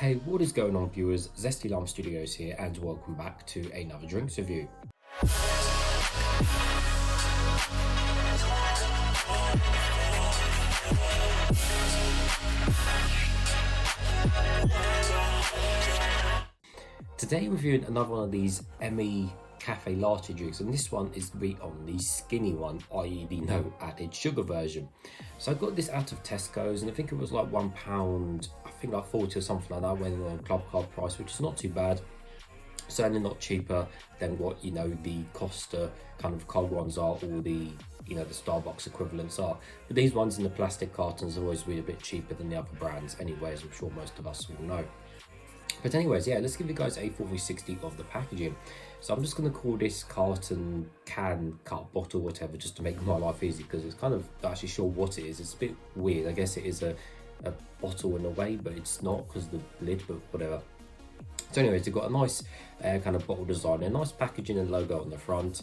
Hey, what is going on, viewers? Zesty Lime Studios here, and welcome back to another drinks review. Today, reviewing another one of these Emmi Caffe Latte drinks, and this one is to be on the skinny one, i.e. the no added sugar version. So I got this out of Tesco's, and I think it was like £1, I think like 40 or something like that, when on club card price, which is not too bad. Certainly not cheaper than what the Costa kind of cold ones are, or the the Starbucks equivalents are. But these ones in the plastic cartons are always be a bit cheaper than the other brands anyway, as I'm sure most of us will know. But anyways, yeah, let's give you guys a 4v60 of the packaging. So I'm just going to call this carton, can, cup, bottle, whatever, just to make my life easy, because it's kind of not actually sure what it is. It's a bit weird. I guess it is a bottle in a way, but it's not because of the lid, but whatever. So anyways, they've got a nice kind of bottle design, a nice packaging and logo on the front.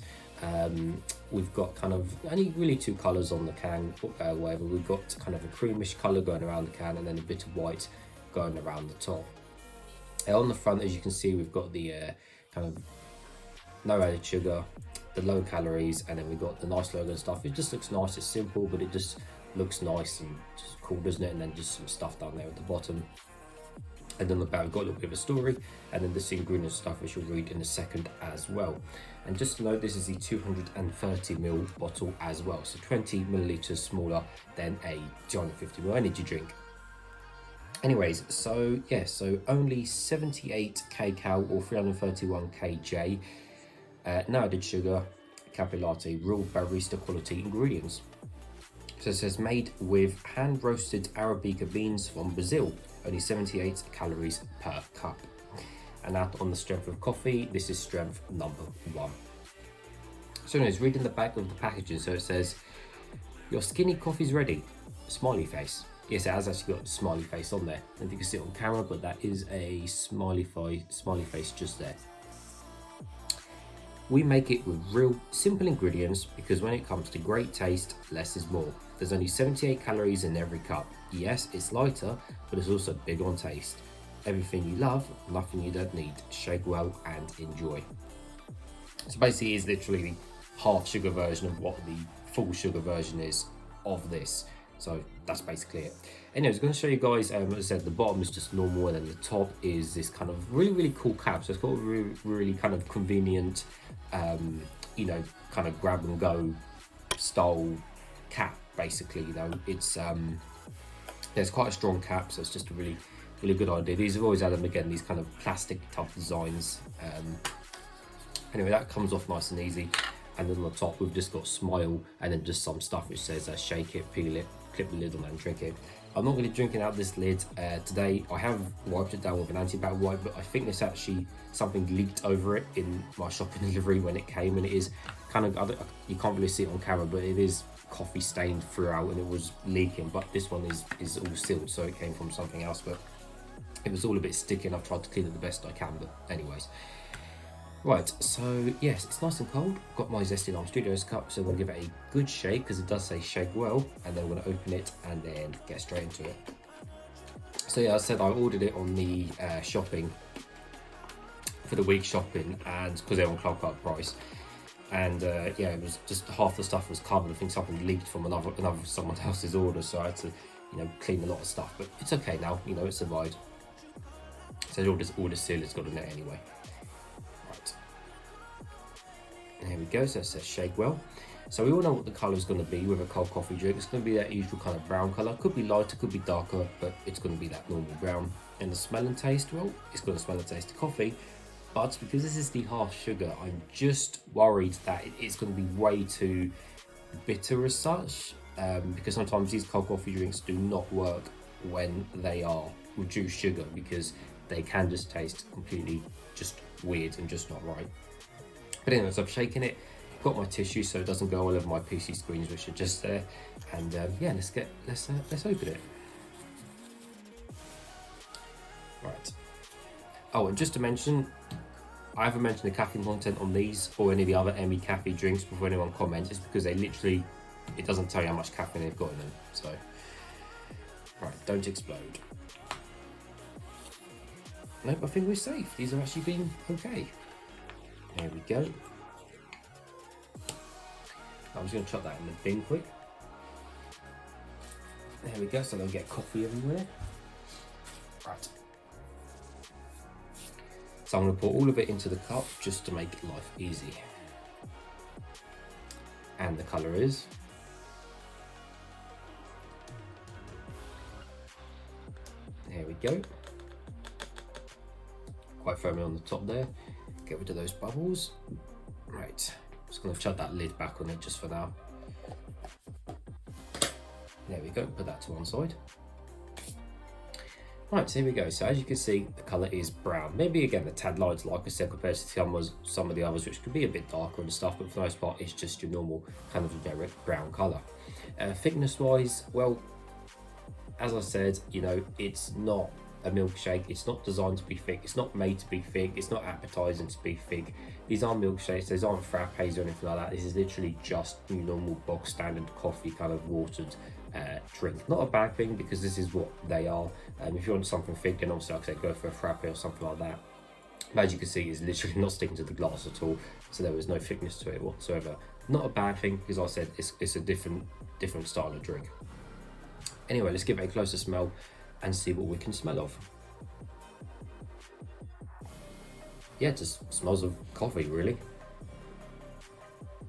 We've got kind of only really two colours on the can, whatever. We've got kind of a creamish colour going around the can, and then a bit of white going around the top. On the front, as you can see, we've got the kind of no added sugar, the low calories, and then we've got the nice logo and stuff. It just looks nice. It's simple, but it just looks nice and just cool, doesn't it? And then just some stuff down there at the bottom. And then the back, we've got a little bit of a story, and then this ingredient stuff, which you'll read in a second as well. And just to note, this is the 230ml bottle as well, so 20 millilitres smaller than a 250ml energy drink. Anyways, so yeah, so only 78 kcal or 331 kJ, no added sugar, Caffe Latte, real barista quality ingredients. So it says made with hand roasted Arabica beans from Brazil, only 78 calories per cup. And that on the strength of coffee, this is strength number 1. So anyways, reading the back of the packaging, so it says, your skinny coffee's ready, smiley face. Yes, it has actually got a smiley face on there. I don't think you can see it on camera, but that is a smiley face just there. We make it with real simple ingredients, because when it comes to great taste, less is more. There's only 78 calories in every cup. Yes, it's lighter, but it's also big on taste. Everything you love, nothing you don't need. Shake well and enjoy. So basically, it's literally the half sugar version of what the full sugar version is of this. So that's basically it. Anyways, I'm going to show you guys, as I said, the bottom is just normal, and then the top is this kind of really cool cap. So it's got a really kind of convenient, kind of grab and go style cap, basically. It's there's quite a strong cap, so it's just a really good idea. These have always had them, again, these kind of plastic type designs. Anyway, that comes off nice and easy. And then on the top, we've just got smile, and then just some stuff which says shake it, peel it, clip the lid on and drink it. I'm not going to be drinking out this lid today. I have wiped it down with an anti-bac wipe, but I think there's actually something leaked over it in my shopping delivery when it came, and it is kind of, you can't really see it on camera, but it is coffee stained throughout, and it was leaking. But this one is all sealed, so it came from something else, but it was all a bit sticky, and I've tried to clean it the best I can. But anyways, right, so yes, it's nice and cold. I've got my Zesty Lime Studios cup, so we'll give it a good shake, because it does say shake well, and then we're going to open it and then get straight into it. So yeah, as I said, I ordered it on the shopping for the week shopping, and because they're on club card price, and yeah, it was just half the stuff was covered. I think something leaked from another someone else's order, so I had to clean a lot of stuff, but it's okay now. It survived. So all the seal has got in there anyway. There we go, so it says shake well. So we all know what the colour is going to be with a cold coffee drink. It's going to be that usual kind of brown colour. Could be lighter, could be darker, but it's going to be that normal brown. And the smell and taste, well, it's going to smell and taste of coffee. But because this is the half sugar, I'm just worried that it's going to be way too bitter as such. Because sometimes these cold coffee drinks do not work when they are reduced sugar, because they can just taste completely just weird and just not right. But anyways, I've shaken it, got my tissue so it doesn't go all over my PC screens, which are just there. And yeah, let's open it. Right. Oh, and just to mention, I haven't mentioned the caffeine content on these or any of the other Emmi Caffe drinks before anyone comments. It's because it doesn't tell you how much caffeine they've got in them. So, right, don't explode. Nope, I think we're safe. These have actually been okay. There we go. I'm just going to chuck that in the bin quick. There we go, so they'll get coffee everywhere. Right. So I'm going to pour all of it into the cup just to make life easy. And the colour is there we go. Quite firmly on the top there. Get rid of those bubbles. Right, just going to chuck that lid back on it just for now. There we go, put that to one side. Right, so here we go. So as you can see, the colour is brown. Maybe again, the tad lights, like I said, compared to some of the others, which could be a bit darker and stuff, but for the most part, it's just your normal kind of generic brown colour. Thickness-wise, well, as I said, you know, it's not a milkshake. It's not designed to be thick. It's not made to be thick. It's not appetizing to be thick. These aren't milkshakes. These aren't frappes or anything like that. This is literally just your normal box standard coffee kind of watered drink. Not a bad thing because this is what they are. If you want something thick, then obviously, like I said, go for a frappe or something like that. But as you can see, it's literally not sticking to the glass at all, so there was no thickness to it whatsoever. Not a bad thing because, like I said, it's a different style of drink. Anyway, let's give it a closer smell and see what we can smell of. Yeah, it just smells of coffee, really.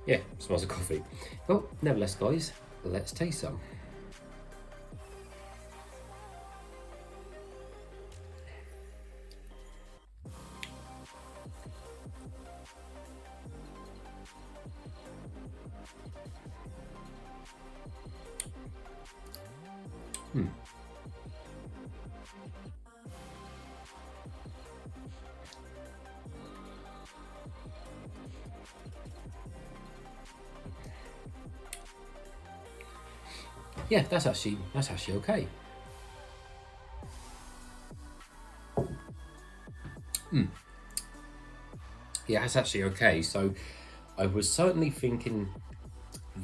Yeah, smells of coffee. Well, nevertheless, guys, let's taste some. Yeah, that's actually okay. Yeah, that's actually okay. So I was certainly thinking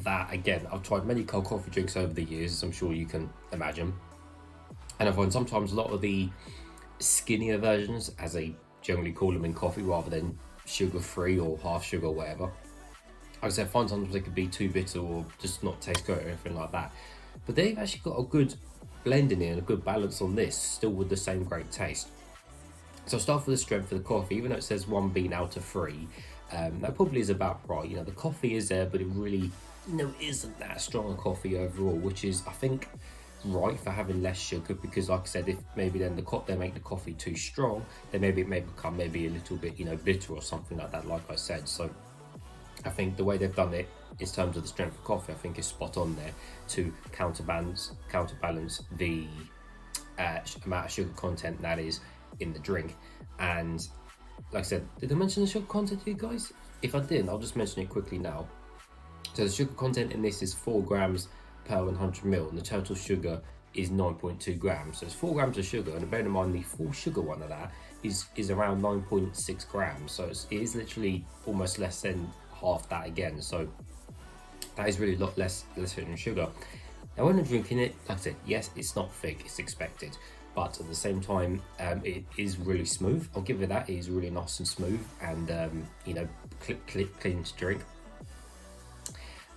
that, again, I've tried many cold coffee drinks over the years, as I'm sure you can imagine. And I find sometimes a lot of the skinnier versions, as they generally call them in coffee, rather than sugar-free or half sugar or whatever, like I said, I find sometimes they could be too bitter or just not taste good or anything like that. But they've actually got a good blend in here and a good balance on this, still with the same great taste. So I'll start with the strength of the coffee. Even though it says 1 bean out of 3, that probably is about right. You know, the coffee is there, but it really, isn't that strong a coffee overall, which is, I think, right for having less sugar, because like I said, if maybe then they make the coffee too strong, then maybe it may become maybe a little bit, bitter or something like that, like I said. So I think the way they've done it in terms of the strength of coffee, I think is spot on there to counterbalance the amount of sugar content that is in the drink. And like I said, did I mention the sugar content to you guys? If I didn't, I'll just mention it quickly now. So the sugar content in this is 4 grams per 100 ml, and the total sugar is 9.2 grams. So it's 4 grams of sugar, and bear in mind the full sugar one of that is around 9.6 grams. So it is literally almost less than half that again. So that is really a lot less than sugar. Now when I'm drinking it, like I said, yes, it's not thick, it's expected, but at the same time, it is really smooth. I'll give it that. It is really nice and smooth, and clean to drink.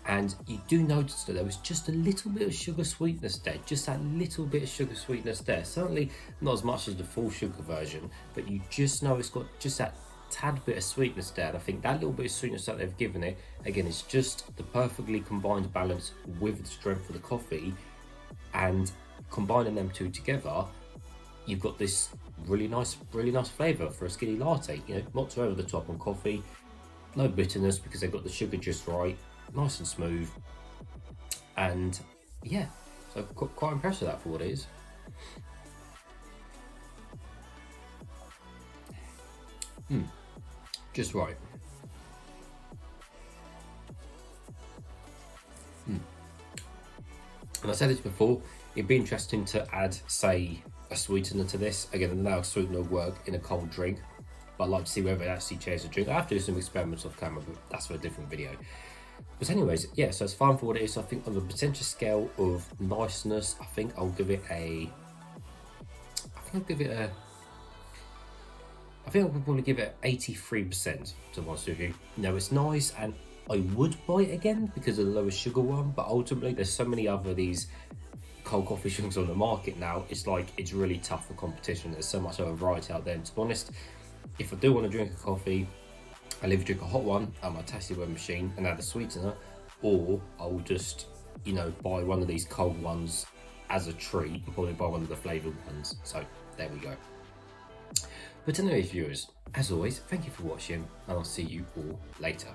And you do notice that there was just a little bit of sugar sweetness there, just that little bit of sugar sweetness there. Certainly not as much as the full sugar version, but you just know it's got just that tad bit of sweetness there. And I think that little bit of sweetness that they've given it, again, it's just the perfectly combined balance with the strength of the coffee, and combining them two together, you've got this really nice flavour for a skinny latte. Not too over the top on coffee, no bitterness because they've got the sugar just right, nice and smooth, and yeah, so quite impressed with that for what it is. Just right. And I said this before, it'd be interesting to add, say, a sweetener to this. Again, now sweetener will work in a cold drink, but I'd like to see whether it actually changes the drink. I have to do some experiments off camera, but that's for a different video. But anyways, yeah, so it's fine for what it is. So I think on the potential scale of niceness, I think I'll give it a I think I would probably give it 83%, to be honest with you. No, it's nice, and I would buy it again because of the lower sugar one, but ultimately there's so many other these cold coffee drinks on the market now. It's like, it's really tough for competition. There's so much of a variety out there, and to be honest, if I do want to drink a coffee, I'll either drink a hot one at my tasty web machine and add a sweetener, or I'll just, you know, buy one of these cold ones as a treat and probably buy one of the flavoured ones. So there we go. But anyway, viewers, as always, thank you for watching, and I'll see you all later.